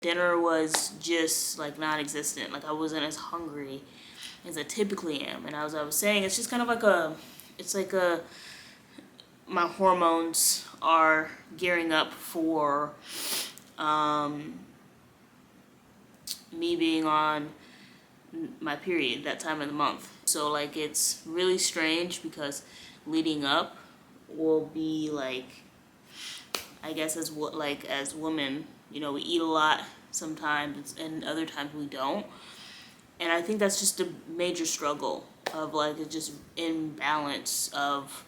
Dinner was just like non-existent. Like I wasn't as hungry as I typically am. And as I was saying, it's just kind of like my hormones are gearing up for um, me being on my period that time of the month. So like it's really strange because leading up will be like, I guess as what like as women, we eat a lot sometimes and other times we don't. And I think that's just a major struggle of like it's just imbalance of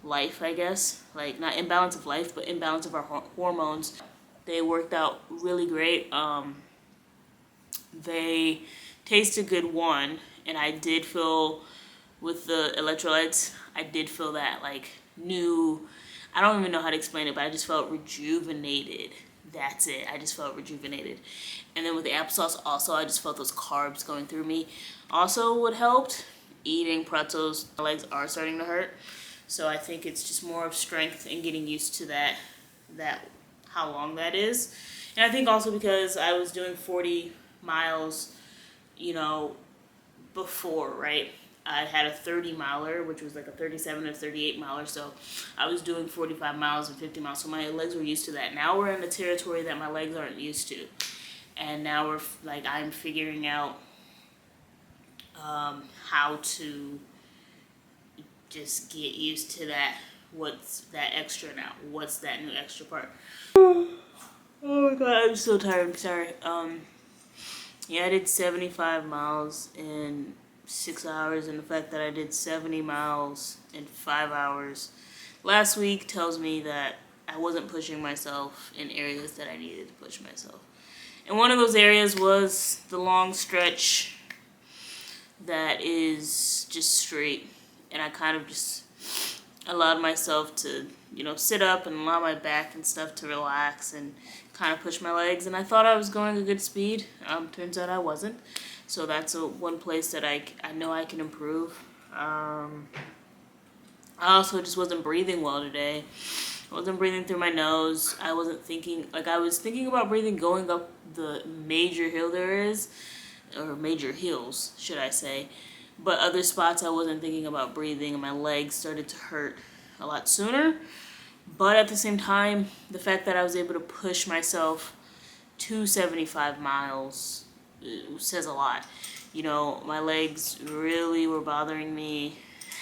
life, I guess. Like not imbalance of life, but imbalance of our hormones. They worked out really great. They tasted good, one, and I did feel with the electrolytes, I did feel that like new, I don't even know how to explain it, but I just felt rejuvenated. That's it. I just felt rejuvenated. And then with the applesauce also, I just felt those carbs going through me. Also what helped, eating pretzels. My legs are starting to hurt. So I think it's just more of strength and getting used to that how long that is. And I think also because I was doing 40 miles, before, right? I had a 30 miler, which was like a 37 or 38 miler. So I was doing 45 miles and 50 miles. So my legs were used to that. Now we're in a territory that my legs aren't used to. And now I'm figuring out how to just get used to that. What's that extra now? What's that new extra part? Oh my god, I'm so tired. I'm sorry. Yeah, I did 75 miles in 6 hours, and the fact that I did 70 miles in 5 hours last week tells me that I wasn't pushing myself in areas that I needed to push myself. And one of those areas was the long stretch that is just straight. And I kind of just allowed myself to, sit up and allow my back and stuff to relax and kind of push my legs. And I thought I was going a good speed. Turns out I wasn't. So that's one place that I know I can improve. I also just wasn't breathing well today. I wasn't breathing through my nose. I was thinking about breathing going up the major hill there is, or major hills, should I say. But other spots I wasn't thinking about breathing, and my legs started to hurt a lot sooner. But at the same time, the fact that I was able to push myself to 75 miles says a lot. My legs really were bothering me.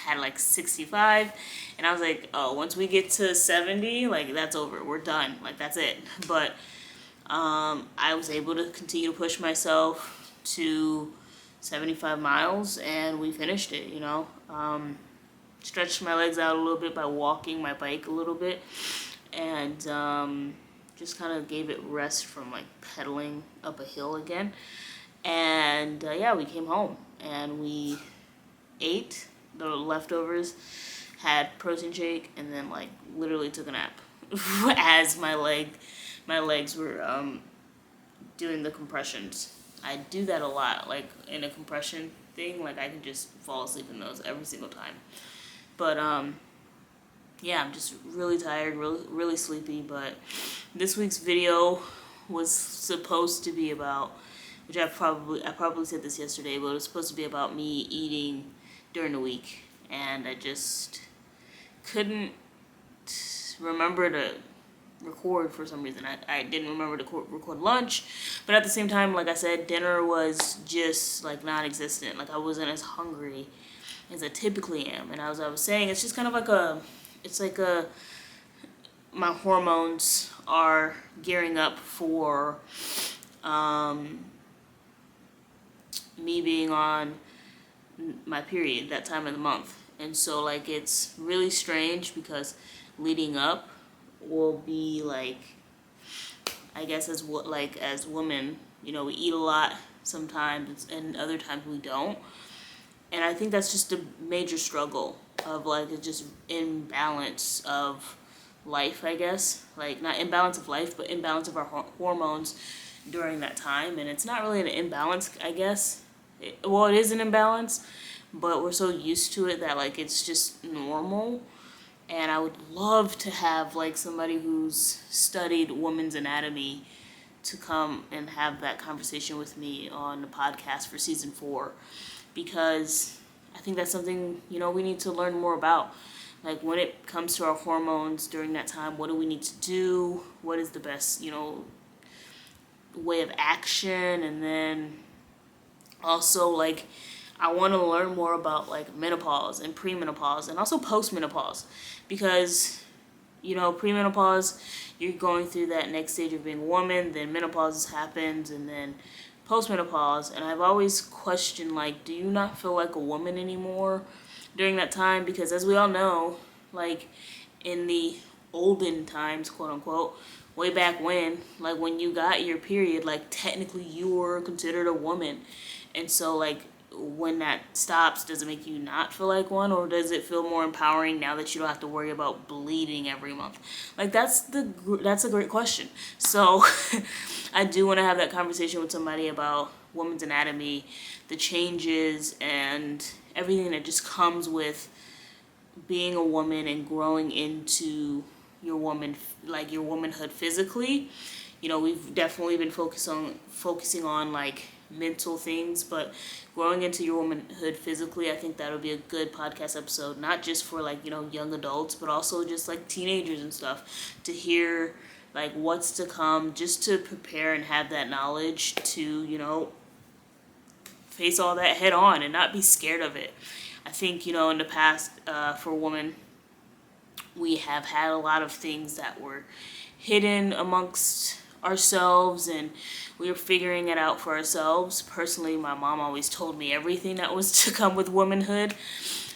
Had like 65, and I was like, oh, once we get to 70, like that's over. We're done. Like that's it. But I was able to continue to push myself to 75 miles, and we finished it. Stretched my legs out a little bit by walking my bike a little bit, and just kind of gave it rest from like pedaling up a hill again. And yeah, we came home and we ate the leftovers, had protein shake, and then like literally took a nap as my legs were doing the compressions. I do that a lot, like in a compression thing, like I can just fall asleep in those every single time. But yeah, I'm just really tired, really sleepy. But this week's video was supposed to be about, which I probably said this yesterday, but it was supposed to be about me eating during the week, and I just couldn't remember to record for some reason. I didn't remember to record lunch, but at the same time, like I said, dinner was just like non-existent. Like I wasn't as hungry as I typically am. And as I was saying, it's just kind of like my hormones are gearing up for me being on my period that time of the month. And so like it's really strange because leading up will be like, I guess as women, we eat a lot sometimes and other times we don't. And I think that's just a major struggle of like it's just imbalance of life, I guess. Like not imbalance of life, but imbalance of our hormones during that time. And it's not really an imbalance, I guess. It is an imbalance, but we're so used to it that like it's just normal. And I would love to have like somebody who's studied women's anatomy to come and have that conversation with me on the podcast for season 4, because I think that's something, we need to learn more about. Like, when it comes to our hormones during that time, what do we need to do? What is the best, way of action? And then also, like, I want to learn more about, like, menopause and premenopause and also postmenopause, because, premenopause, you're going through that next stage of being a woman, then menopause happens, and then postmenopause. And I've always questioned, like, do you not feel like a woman anymore during that time? Because as we all know, like, in the olden times, quote unquote, way back when, like, when you got your period, like, technically you were considered a woman. And so, like, when that stops, does it make you not feel like one, or does it feel more empowering now that you don't have to worry about bleeding every month? Like, that's a great question. So I do want to have that conversation with somebody about women's anatomy, the changes, and everything that just comes with being a woman and growing into your womanhood physically. We've definitely been focusing on like mental things, but growing into your womanhood physically, I think that'll be a good podcast episode, not just for like, young adults, but also just like teenagers and stuff, to hear like what's to come, just to prepare and have that knowledge to, face all that head on and not be scared of it. I think, in the past, for women, we have had a lot of things that were hidden amongst ourselves, and we were figuring it out for ourselves. Personally, my mom always told me everything that was to come with womanhood,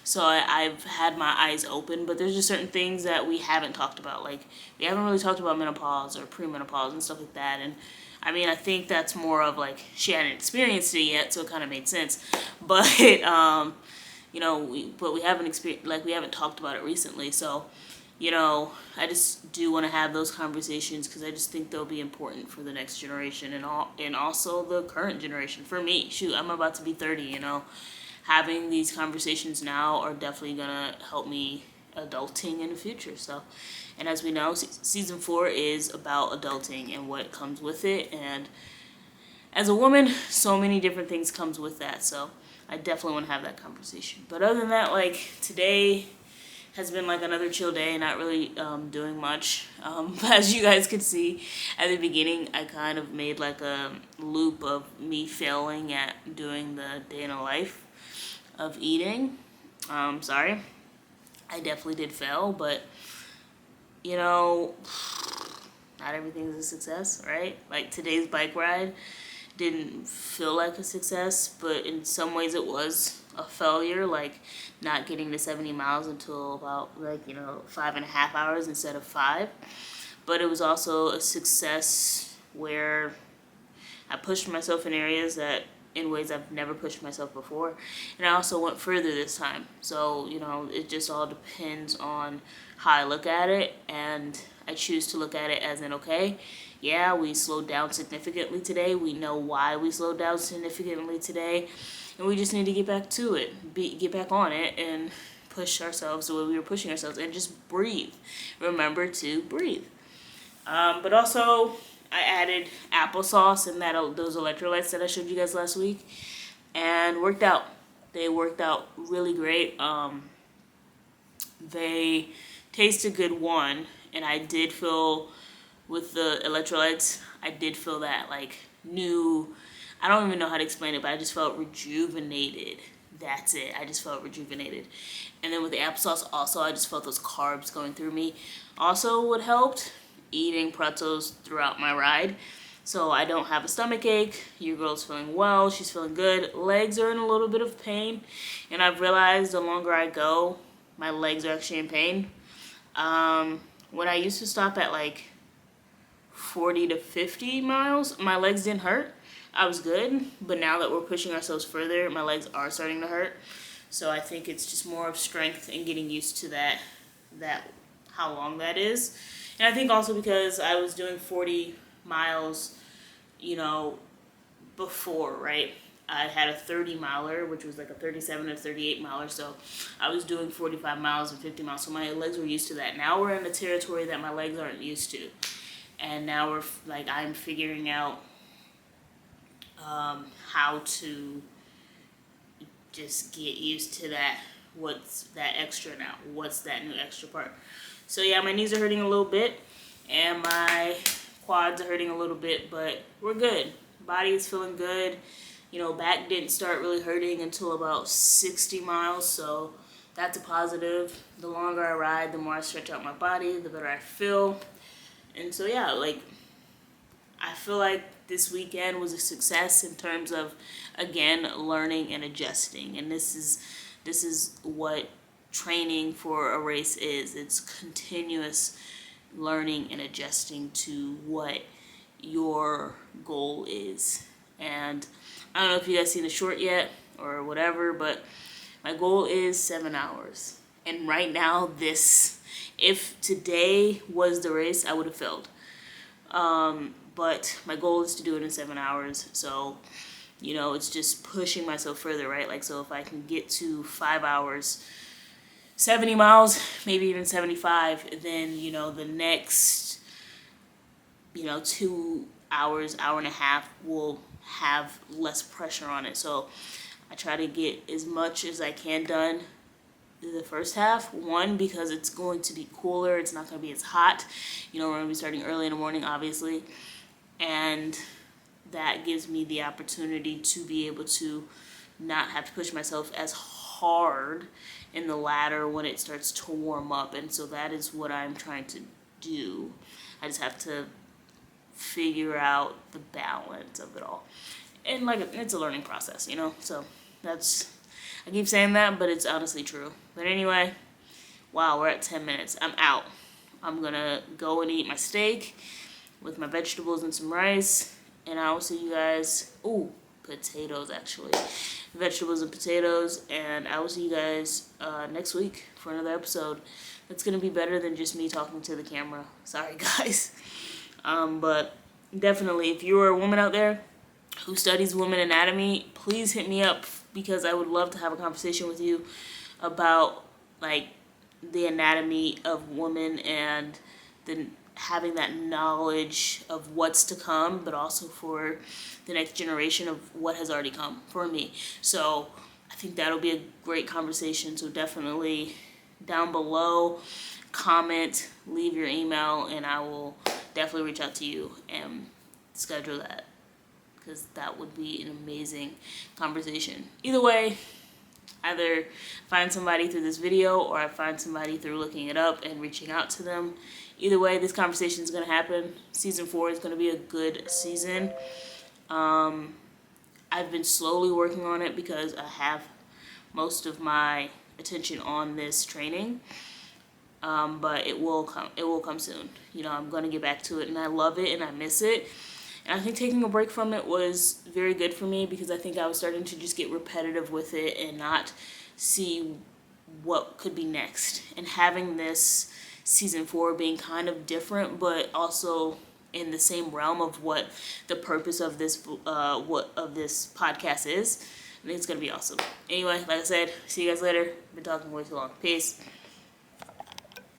so I've had my eyes open. But there's just certain things that we haven't talked about. Like, we haven't really talked about menopause or premenopause and stuff like that. And I mean, I think that's more of like, she hadn't experienced it yet, so it kind of made sense. But we haven't experienced, like, we haven't talked about it recently. So I just do want to have those conversations, because I just think they'll be important for the next generation, and also the current generation. For me, shoot, I'm about to be 30, having these conversations now are definitely going to help me adulting in the future. So, and as we know, season 4 is about adulting and what comes with it. And as a woman, so many different things comes with that. So I definitely want to have that conversation. But other than that, like, today has been like another chill day, not really doing much. As you guys could see at the beginning, I kind of made like a loop of me failing at doing the day in a life of eating. Sorry, I definitely did fail, but not everything's a success, right? Like, today's bike ride didn't feel like a success, but in some ways it was a failure, like not getting to 70 miles until about 5.5 hours instead of 5. But it was also a success where I pushed myself in areas in ways I've never pushed myself before, and I also went further this time. So it just all depends on how I look at it, and I choose to look at it as in, okay, yeah, we slowed down significantly today. We know why we slowed down significantly today, and we just need to get back to it, get back on it, and push ourselves the way we were pushing ourselves, and just breathe. Remember to breathe. But also, I added applesauce and those electrolytes that I showed you guys last week, and worked out. They worked out really great. They tasted good, and I did feel, with the electrolytes, I did feel that like new, I don't even know how to explain it, but I just felt rejuvenated. That's it. I just felt rejuvenated. And then with the applesauce also, I just felt those carbs going through me. Also, what helped, eating pretzels throughout my ride. So I don't have a stomach ache. Your girl's feeling well. She's feeling good. Legs are in a little bit of pain. And I've realized the longer I go, my legs are actually in pain. When I used to stop at like 40 to 50 miles, my legs didn't hurt. I was good. But now that we're pushing ourselves further, my legs are starting to hurt. So I think it's just more of strength and getting used to that how long that is. And I think also because I was doing 40 miles, before, right? I had a 30 miler, which was like a 37 or 38 miler. So I was doing 45 miles and 50 miles. So my legs were used to that. Now we're in a territory that my legs aren't used to. and now I'm figuring out how to just get used to that. What's that extra now? What's that new extra part? So yeah, my knees are hurting a little bit, and my quads are hurting a little bit, but we're good. Body is feeling good. Back didn't start really hurting until about 60 miles, so that's a positive. The longer I ride, the more I stretch out my body, the better I feel. And so yeah, I feel like this weekend was a success in terms of, again, learning and adjusting. And this is what training for a race is. It's continuous learning and adjusting to what your goal is. And I don't know if you guys seen the short yet or whatever, but my goal is 7 hours. And right now, if today was the race, I would have failed. But my goal is to do it in 7 hours. So, it's just pushing myself further, right? So if I can get to 5 hours, 70 miles, maybe even 75, then, the next, 2 hours, hour and a half will have less pressure on it. So I try to get as much as I can done the first half. One, because it's going to be cooler. It's not going to be as hot. We're going to be starting early in the morning, obviously. And that gives me the opportunity to be able to not have to push myself as hard in the ladder when it starts to warm up. And so that is what I'm trying to do. I just have to figure out the balance of it all. And it's a learning process, So I keep saying that, but it's honestly true. But anyway, wow, we're at 10 minutes. I'm out. I'm gonna go and eat my steak with my vegetables and some rice, and I will see you guys. Ooh, potatoes actually, vegetables and potatoes, and I will see you guys next week for another episode. That's gonna be better than just me talking to the camera. Sorry, guys. But definitely, if you're a woman out there who studies women anatomy, please hit me up, because I would love to have a conversation with you about the anatomy of women and having that knowledge of what's to come, but also for the next generation of what has already come for me. So I think that'll be a great conversation. So definitely down below, comment, leave your email, and I will definitely reach out to you and schedule that, because that would be an amazing conversation. Either way, either find somebody through this video or I find somebody through looking it up and reaching out to them. Either way, this conversation is going to happen. Season 4 is going to be a good season. I've been slowly working on it because I have most of my attention on this training. But it will come soon. I'm going to get back to it, and I love it and I miss it. And I think taking a break from it was very good for me, because I think I was starting to just get repetitive with it and not see what could be next. And having this season 4 being kind of different, but also in the same realm of what the purpose of this podcast is, I think it's gonna be awesome. Anyway, like I said, see you guys later. Been talking way too long. Peace.